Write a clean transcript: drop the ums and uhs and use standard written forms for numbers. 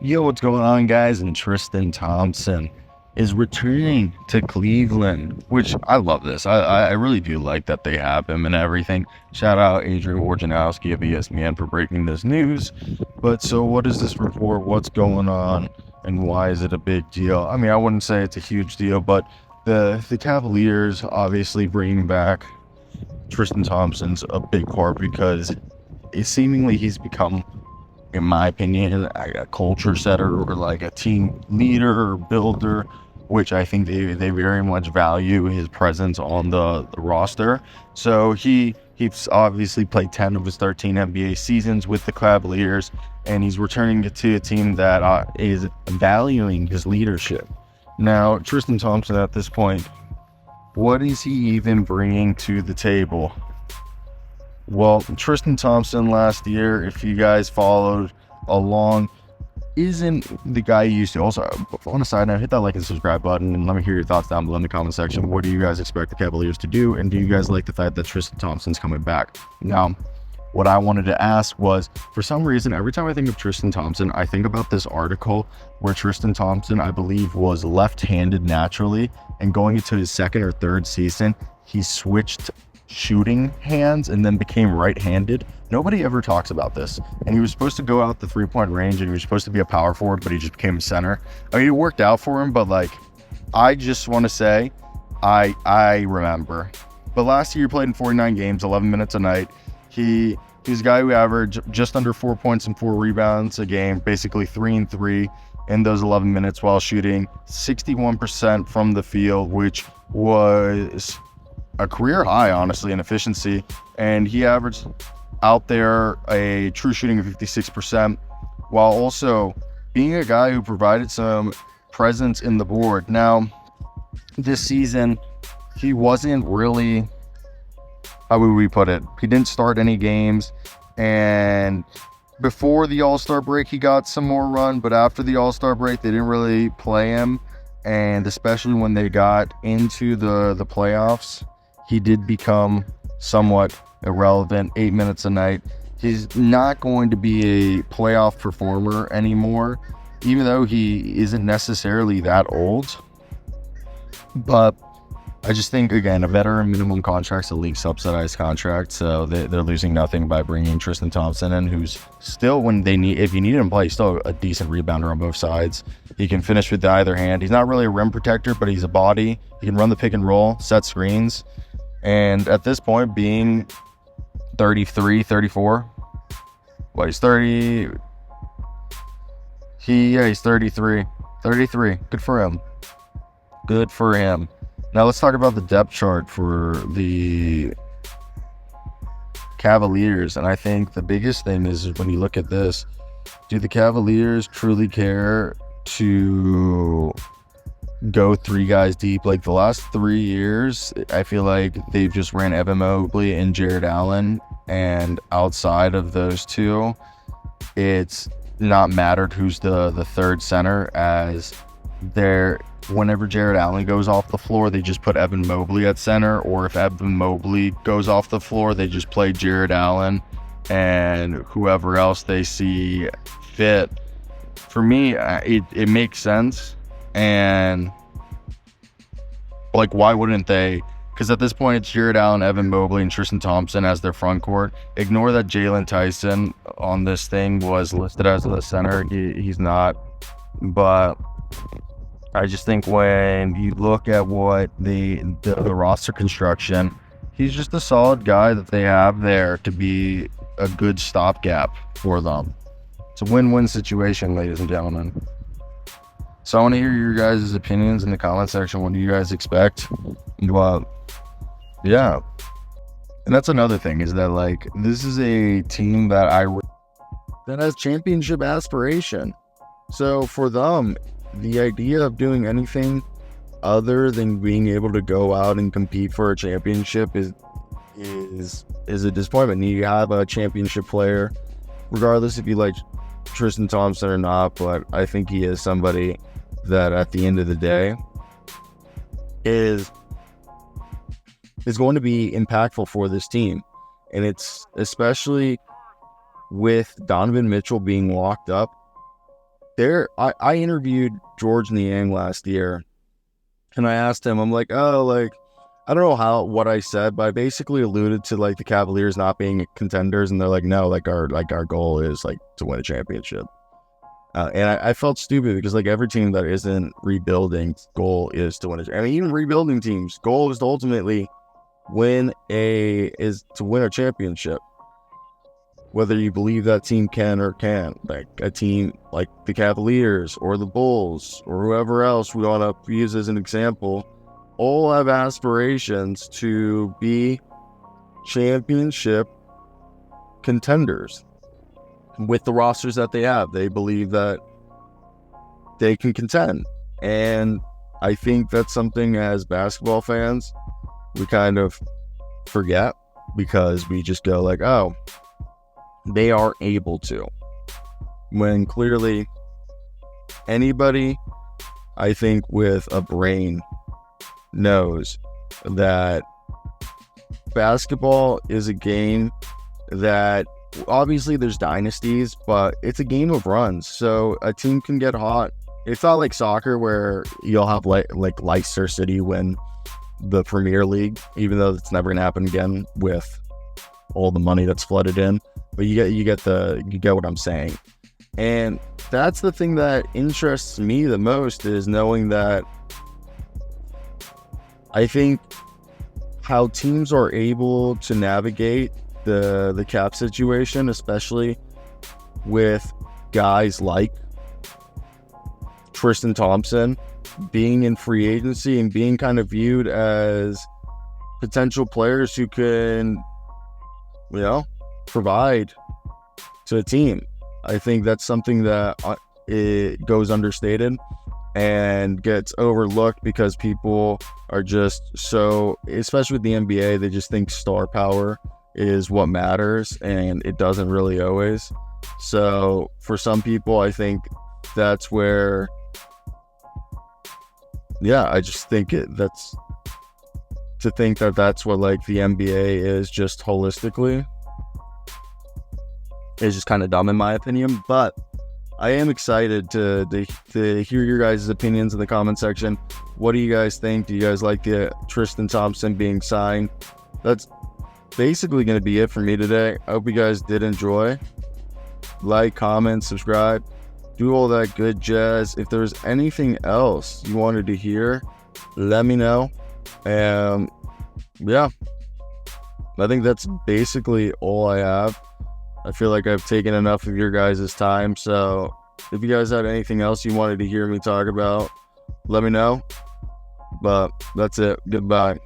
Yo, what's going on, guys? And Tristan Thompson is returning to Cleveland, which I love this. I really do like that they have him and everything. Shout out Adrian Wojnarowski of ESPN for breaking this news. But so what is this report? What's going on? And why is it a big deal? I mean, I wouldn't say it's a huge deal, but the Cavaliers obviously bringing back Tristan Thompson's a big part because seemingly he's become, in my opinion, a culture setter or like a team leader or builder, which I think they very much value his presence on the roster. So he's obviously played 10 of his 13 NBA seasons with the Cavaliers, and he's returning to a team that is valuing his leadership. Now, Tristan Thompson at this point, what is he even bringing to the table? Well, Tristan Thompson last year, if you guys followed along, isn't the guy he used to. Also, on a side note, hit that like and subscribe button and let me hear your thoughts down below in the comment section. What do you guys expect the Cavaliers to do? And do you guys like the fact that Tristan Thompson's coming back? Now, what I wanted to ask was, for some reason, every time I think of Tristan Thompson, I think about this article where Tristan Thompson, I believe, was left-handed naturally, and going into his second or third season, he switched shooting hands and then became right-handed. Nobody ever talks about this. And he was supposed to go out the three-point range, and he was supposed to be a power forward, but he just became a center. I mean, it worked out for him, but like, I just want to say, I remember. But last year he played in 49 games, 11 minutes a night. He's a guy who averaged just under 4 points and 4 rebounds a game, basically 3 and 3 in those 11 minutes, while shooting 61% from the field, which was a career high, honestly, in efficiency. And he averaged out there a true shooting of 56%, while also being a guy who provided some presence in the board. Now, this season, he wasn't really, how would we put it? He didn't start any games, and before the All-Star break, he got some more run, but after the All-Star break, they didn't really play him, and especially when they got into the playoffs, he did become somewhat irrelevant, 8 minutes a night. He's not going to be a playoff performer anymore, even though he isn't necessarily that old. But I just think, again, a veteran minimum contract's a league subsidized contract, so they're losing nothing by bringing Tristan Thompson in, who's still, if you need him to play, he's still a decent rebounder on both sides. He can finish with either hand. He's not really a rim protector, but he's a body. He can run the pick and roll, set screens. And at this point, being 33, 34, he's 30. He's 33. 33. Good for him. Good for him. Now let's talk about the depth chart for the Cavaliers. And I think the biggest thing is when you look at this, do the Cavaliers truly care to go three guys deep? Like the last 3 years, I feel like they've just ran Evan Mobley and Jared Allen, and outside of those two, it's not mattered who's the third center, as whenever Jared Allen goes off the floor, they just put Evan Mobley at center, or if Evan Mobley goes off the floor, they just play Jared Allen and whoever else they see fit. For me, it makes sense. And like, why wouldn't they? Because at this point, it's Jared Allen, Evan Mobley, and Tristan Thompson as their front court. Ignore that Jalen Tyson on this thing was listed as the center. He's not. But I just think when you look at what the roster construction, he's just a solid guy that they have there to be a good stopgap for them. It's a win-win situation, ladies and gentlemen. So I want to hear your guys' opinions in the comment section. What do you guys expect? Well, yeah. And that's another thing, is that like, this is a team that has championship aspiration. So for them, the idea of doing anything other than being able to go out and compete for a championship is a disappointment. You have a championship player, regardless if you like Tristan Thompson or not, but I think he is somebody that at the end of the day is going to be impactful for this team. And it's especially with Donovan Mitchell being locked up, I interviewed George Niang last year, and I asked him, I'm like, oh, like, I don't know what I said, but I basically alluded to like the Cavaliers not being contenders, and they're like, no, like our goal is like to win a championship. And I felt stupid because like every team that isn't rebuilding goal is to win a. I mean, even rebuilding teams' goal is to ultimately win a championship. Whether you believe that team can or can't, like a team like the Cavaliers or the Bulls or whoever else we want to use as an example, all have aspirations to be championship contenders. With the rosters that they have, they believe that they can contend. And I think that's something as basketball fans, we kind of forget because we just go like, oh, they are able to. When clearly anybody, I think, with a brain knows that basketball is a game that obviously there's dynasties, but it's a game of runs. So a team can get hot. It's not like soccer where you'll have like Leicester City win the Premier League, even though it's never gonna happen again with all the money that's flooded in. But you get what I'm saying. And that's the thing that interests me the most, is knowing that I think how teams are able to navigate the cap situation, especially with guys like Tristan Thompson being in free agency and being kind of viewed as potential players who can, provide to a team. I think that's something that it goes understated and gets overlooked because people are just so, especially with the NBA, they just think star power is what matters, and it doesn't really always. So for some people, I think that's where, I just think that's what like the NBA is just holistically, is just kind of dumb in my opinion. But I am excited to hear your guys' opinions in the comment section. What do you guys think? Do you guys like the Tristan Thompson being signed? That's basically going to be it for me today. I hope you guys did enjoy. Like, comment, subscribe, do all that good jazz. If there's anything else you wanted to hear, let me know. And I think that's basically all I have. I feel like I've taken enough of your guys' time, so if you guys had anything else you wanted to hear me talk about, let me know. But that's it. Goodbye.